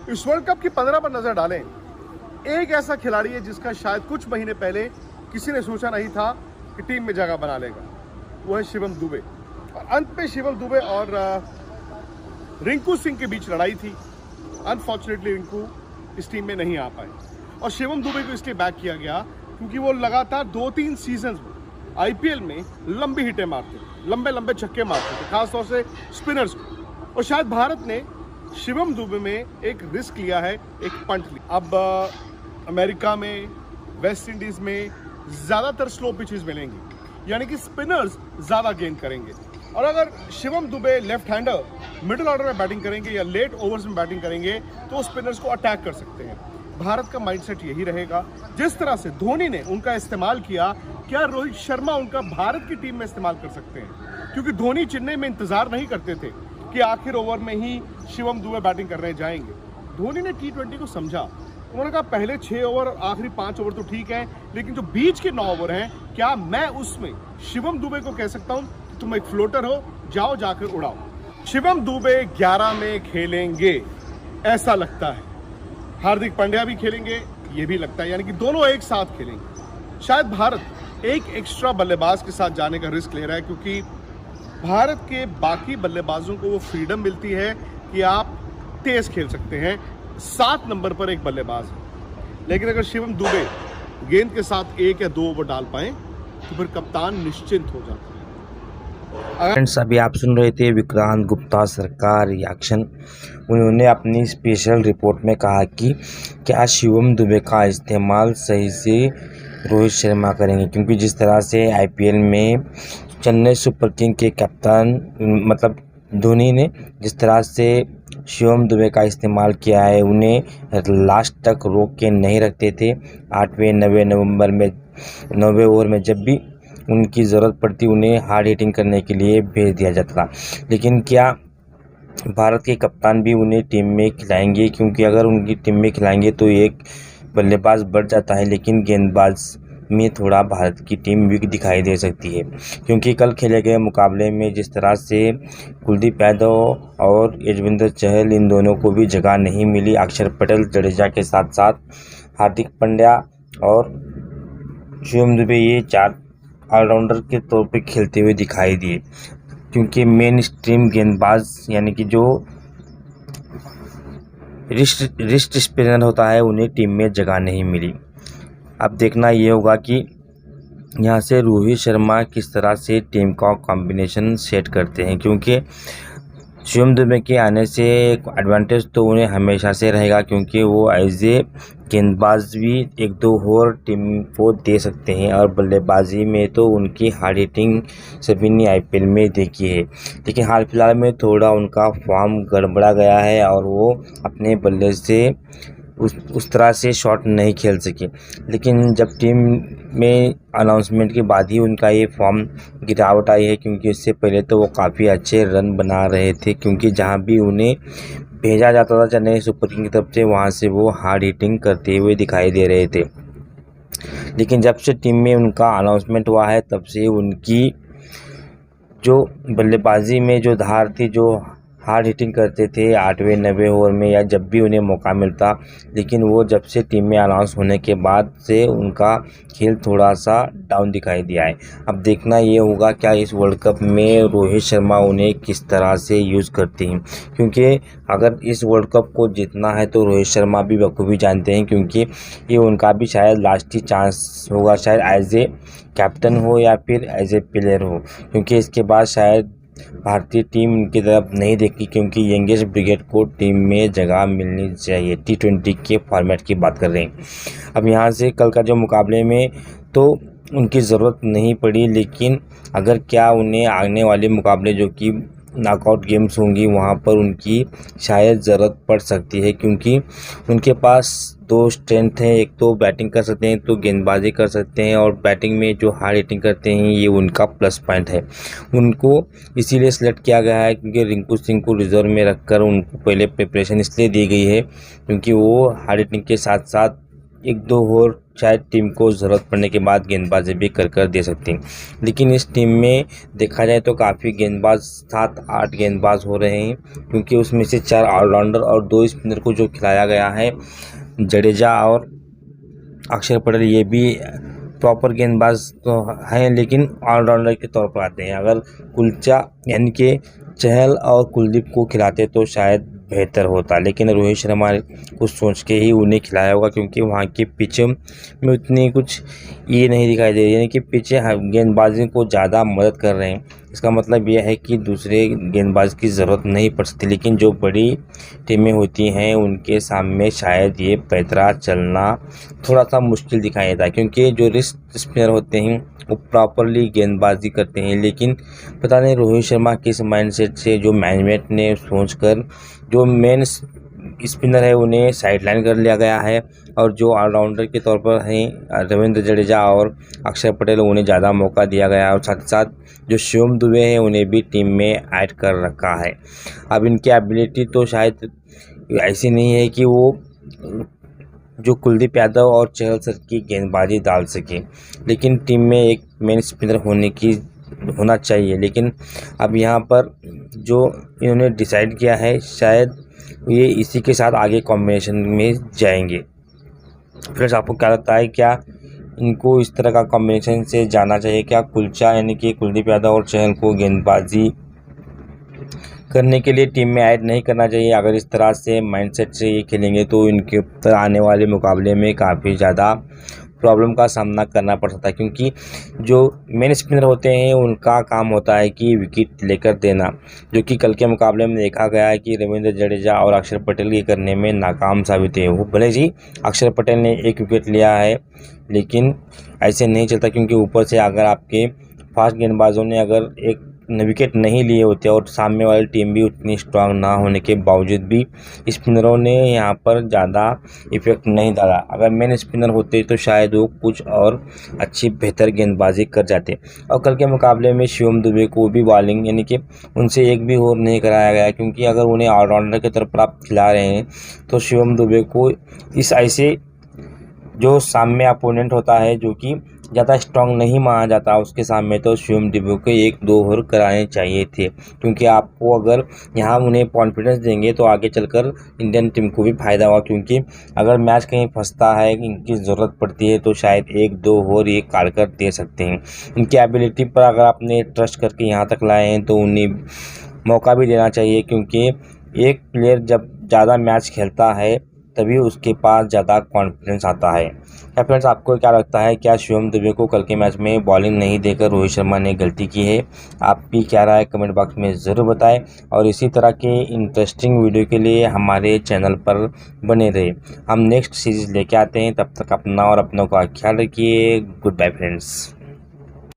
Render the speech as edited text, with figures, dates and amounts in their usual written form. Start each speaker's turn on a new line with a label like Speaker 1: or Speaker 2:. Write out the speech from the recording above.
Speaker 1: इस world cup की 15 पर नजर डालें, एक ऐसा खिलाड़ी है जिसका शायद कुछ महीने पहले किसी ने सोचा नहीं था कि टीम में जगह बना लेगा। वो है शिवम दुबे। और अंत में शिवम दुबे और रिंकू सिंह के बीच लड़ाई थी। अनफॉर्चुनेटली रिंकू इस टीम में नहीं आ पाए और शिवम दुबे को इसलिए बैक किया गया क्योंकि वो लगातार 2-3 सीजन आईपीएल में लंबी हिटें मारते थे, लंबे लंबे छक्के मारते थे, खासतौर से स्पिनर्स को। और शायद भारत ने शिवम दुबे में एक रिस्क लिया है, एक पंट लिया। अब अमेरिका में, वेस्ट इंडीज में ज़्यादातर स्लो पिचेस मिलेंगी, यानी कि स्पिनर्स ज़्यादा गेन करेंगे। और अगर Shivam Dube left hander middle order में बैटिंग करेंगे या लेट ओवर्स में बैटिंग करेंगे तो स्पिनर्स को अटैक कर सकते हैं। भारत का माइंडसेट यही रहेगा। जिस तरह से धोनी ने उनका इस्तेमाल किया, क्या रोहित शर्मा उनका भारत की टीम में इस्तेमाल कर सकते हैं? क्योंकि धोनी चेन्नई में इंतजार नहीं करते थे कि आखिर ओवर में ही शिवम दुबे बैटिंग करने जाएंगे। धोनी ने T20 को समझा। उन्होंने कहा पहले 6 ओवर और आखिरी 5 ओवर तो ठीक है, लेकिन जो बीच के 9 ओवर हैं, क्या मैं उसमें शिवम दुबे को कह सकता हूं कि तुम एक फ्लोटर हो, जाओ जाकर उड़ाओ। शिवम दुबे 11 में खेलेंगे ऐसा लगता है। हार्दिक पांड्या भी खेलेंगे ये भी लगता है, यानी कि दोनों एक साथ खेलेंगे। शायद भारत एक एक्स्ट्रा बल्लेबाज के साथ जाने का रिस्क ले रहा है क्योंकि भारत के बाकी बल्लेबाजों को वो फ्रीडम मिलती है कि आप तेज खेल सकते हैं। 7 नंबर पर एक बल्लेबाज है, लेकिन अगर शिवम दुबे गेंद के साथ 1 या 2 ओवर डाल पाए तो फिर कप्तान निश्चिंत हो जाता है।
Speaker 2: फ्रेंड्स, अभी आप सुन रहे थे विक्रांत गुप्ता सरकार रिएक्शन। उन्होंने अपनी स्पेशल रिपोर्ट में कहा कि क्या शिवम दुबे का इस्तेमाल सही से रोहित शर्मा करेंगे, क्योंकि जिस तरह से आईपीएल में चेन्नई सुपर किंग के कप्तान मतलब धोनी ने जिस तरह से शिवम दुबे का इस्तेमाल किया है, उन्हें लास्ट तक रोक के नहीं रखते थे। 8वें 9वें ओवर में जब भी उनकी ज़रूरत पड़ती उन्हें हार्ड हिटिंग करने के लिए भेज दिया जाता था। लेकिन क्या भारत के कप्तान भी उन्हें टीम में खिलाएंगे? क्योंकि अगर उनकी टीम में खिलाएंगे तो एक बल्लेबाज बढ़ जाता है, लेकिन गेंदबाज में थोड़ा भारत की टीम वीक दिखाई दे सकती है। क्योंकि कल खेले गए मुकाबले में जिस तरह से कुलदीप यादव और यजवेंद्र चहल, इन दोनों को भी जगह नहीं मिली। अक्षर पटेल, जडेजा के साथ साथ हार्दिक पांड्या और शिवम दुबे, ये 4 ऑलराउंडर के तौर पे खेलते हुए दिखाई दिए, क्योंकि मेन स्ट्रीम गेंदबाज यानी कि जो रिस्ट स्पिनर होता है उन्हें टीम में जगह नहीं मिली। अब देखना ये होगा कि यहाँ से रोहित शर्मा किस तरह से टीम का कॉम्बिनेशन सेट करते हैं, क्योंकि शिवम दुबे के आने से एक एडवांटेज तो उन्हें हमेशा से रहेगा, क्योंकि वो एज ए गेंदबाज भी 1-2 और टीम को दे सकते हैं। और बल्लेबाजी में तो उनकी हार्ड हिटिंग सभी ने आईपीएल में देखी है, लेकिन हाल फिलहाल में थोड़ा उनका फॉर्म गड़बड़ा गया है और वो अपने बल्ले से उस तरह से शॉट नहीं खेल सके। लेकिन जब टीम में अनाउंसमेंट के बाद ही उनका ये फॉर्म गिरावट आई है, क्योंकि इससे पहले तो वो काफ़ी अच्छे रन बना रहे थे, क्योंकि जहां भी उन्हें भेजा जाता था चेन्नई सुपर किंग की तरफ से, वहां से वो हार्ड हिटिंग करते हुए दिखाई दे रहे थे। लेकिन जब से टीम में उनका अनाउंसमेंट हुआ है तब से उनकी जो बल्लेबाजी में जो धार थी, जो हार्ड हिटिंग करते थे 8वें 9वें ओवर में या जब भी उन्हें मौका मिलता, लेकिन वो जब से टीम में अनाउंस होने के बाद से उनका खेल थोड़ा सा डाउन दिखाई दिया है। अब देखना ये होगा क्या इस वर्ल्ड कप में रोहित शर्मा उन्हें किस तरह से यूज़ करते हैं, क्योंकि अगर इस वर्ल्ड कप को जीतना है तो रोहित शर्मा भी बखूबी जानते हैं, क्योंकि ये उनका भी शायद लास्ट ही चांस होगा, शायद एज ए कैप्टन हो या फिर एज ए प्लेयर हो, क्योंकि इसके बाद शायद भारतीय टीम इनकी तरफ नहीं देखी, क्योंकि यंगेस्ट ब्रिगेड को टीम में जगह मिलनी चाहिए। T20 के फॉर्मेट की बात कर रहे हैं। अब यहाँ से कल का जो मुकाबले में तो उनकी ज़रूरत नहीं पड़ी, लेकिन अगर क्या उन्हें आने वाले मुकाबले जो कि नॉकआउट गेम्स होंगी वहाँ पर उनकी शायद ज़रूरत पड़ सकती है, क्योंकि उनके पास 2 स्ट्रेंथ हैं। एक तो बैटिंग कर सकते हैं, तो गेंदबाजी कर सकते हैं, और बैटिंग में जो हार्ड हिटिंग करते हैं ये उनका प्लस पॉइंट है। उनको इसीलिए सेलेक्ट किया गया है क्योंकि रिंकू सिंह को रिजर्व में रखकर उनको पहले प्रिपरेशन इसलिए दी गई है क्योंकि वो हार्ड हिटिंग के साथ साथ एक दो और शायद टीम को ज़रूरत पड़ने के बाद गेंदबाजी भी कर दे सकते हैं। लेकिन इस टीम में देखा जाए तो काफ़ी गेंदबाज 7-8 गेंदबाज हो रहे हैं, क्योंकि उसमें से 4 ऑलराउंडर और 2 स्पिनर को जो खिलाया गया है, जडेजा और अक्षर पटेल, ये भी प्रॉपर गेंदबाज तो हैं लेकिन ऑलराउंडर के तौर पर आते हैं। अगर कुलचा यानी कि चहल और कुलदीप को खिलाते तो शायद बेहतर होता, लेकिन रोहित शर्मा कुछ सोच के ही उन्हें खिलाया होगा, क्योंकि वहाँ की पिच में उतनी कुछ ये नहीं दिखाई दे रही, यानी कि पिच गेंदबाजी को ज़्यादा मदद कर रहे हैं। इसका मतलब यह है कि दूसरे गेंदबाज की ज़रूरत नहीं पड़ सकती, लेकिन जो बड़ी टीमें होती हैं उनके सामने शायद ये पैतरा चलना थोड़ा सा मुश्किल दिखाई देता है, क्योंकि जो रिस्ट स्पिनर होते हैं वो प्रॉपरली गेंदबाजी करते हैं। लेकिन पता नहीं रोहित शर्मा किस माइंडसेट से, जो मैनेजमेंट ने सोचकर जो मेन स्पिनर है उन्हें साइडलाइन कर लिया गया है, और जो ऑलराउंडर के तौर पर हैं रविंद्र जडेजा और अक्षर पटेल, उन्हें ज़्यादा मौका दिया गया है, और साथ ही साथ जो शिवम दुबे हैं उन्हें भी टीम में ऐड कर रखा है। अब इनकी एबिलिटी तो शायद ऐसी नहीं है कि वो जो कुलदीप यादव और चहल सर की गेंदबाजी डाल सके, लेकिन टीम में एक मेन स्पिनर होना चाहिए। लेकिन अब यहाँ पर जो इन्होंने डिसाइड किया है, शायद ये इसी के साथ आगे कॉम्बिनेशन में जाएंगे। फ्रेंड्स, आपको क्या लगता है, क्या इनको इस तरह का कॉम्बिनेशन से जाना चाहिए? क्या कुलचा यानी कि कुलदीप यादव और चहल को गेंदबाजी करने के लिए टीम में ऐड नहीं करना चाहिए? अगर इस तरह से माइंडसेट से ये खेलेंगे तो इनके ऊपर आने वाले मुकाबले में काफ़ी ज़्यादा प्रॉब्लम का सामना करना पड़ सकता है, क्योंकि जो मेन स्पिनर होते हैं उनका काम होता है कि विकेट लेकर देना, जो कि कल के मुकाबले में देखा गया है कि रविंद्र जडेजा और अक्षर पटेल ये करने में नाकाम साबित हुए। वो भले ही अक्षर पटेल ने 1 विकेट लिया है, लेकिन ऐसे नहीं चलता, क्योंकि ऊपर से अगर आपके फास्ट गेंदबाजों ने अगर एक विकेट नहीं लिए होते और सामने वाली टीम भी उतनी स्ट्रांग ना होने के बावजूद भी स्पिनरों ने यहाँ पर ज़्यादा इफेक्ट नहीं डाला। अगर मेन स्पिनर होते तो शायद वो कुछ और अच्छी बेहतर गेंदबाजी कर जाते। और कल के मुकाबले में शिवम दुबे को भी बॉलिंग यानी कि उनसे एक भी ओवर नहीं कराया गया, क्योंकि अगर उन्हें ऑलराउंडर की तरफ आप खिला रहे हैं तो शिवम दुबे को इस ऐसे जो सामने अपोनेंट होता है जो कि ज़्यादा स्ट्रांग नहीं माना जाता, उसके सामने तो शिवम दुबे को 1-2 ओवर कराने चाहिए थे, क्योंकि आपको अगर यहाँ उन्हें कॉन्फिडेंस देंगे तो आगे चलकर इंडियन टीम को भी फ़ायदा होगा। क्योंकि अगर मैच कहीं फंसता है, इनकी ज़रूरत पड़ती है, तो शायद 1-2 ओवर ये काट कर दे सकते हैं। इनकी एबिलिटी पर अगर आपने ट्रस्ट करके यहाँ तक लाए हैं तो उन्हें मौका भी देना चाहिए, क्योंकि एक प्लेयर जब ज़्यादा मैच खेलता है तभी उसके पास ज़्यादा कॉन्फिडेंस आता है। क्या फ्रेंड्स, आपको क्या लगता है, क्या शिवम दुबे को कल के मैच में बॉलिंग नहीं देकर रोहित शर्मा ने गलती की है? आपकी क्या राय कमेंट बॉक्स में ज़रूर बताएं, और इसी तरह के इंटरेस्टिंग वीडियो के लिए हमारे चैनल पर बने रहे। हम नेक्स्ट सीरीज़ लेके आते हैं, तब तक अपना और अपनों का ख्याल रखिए। Good bye friends.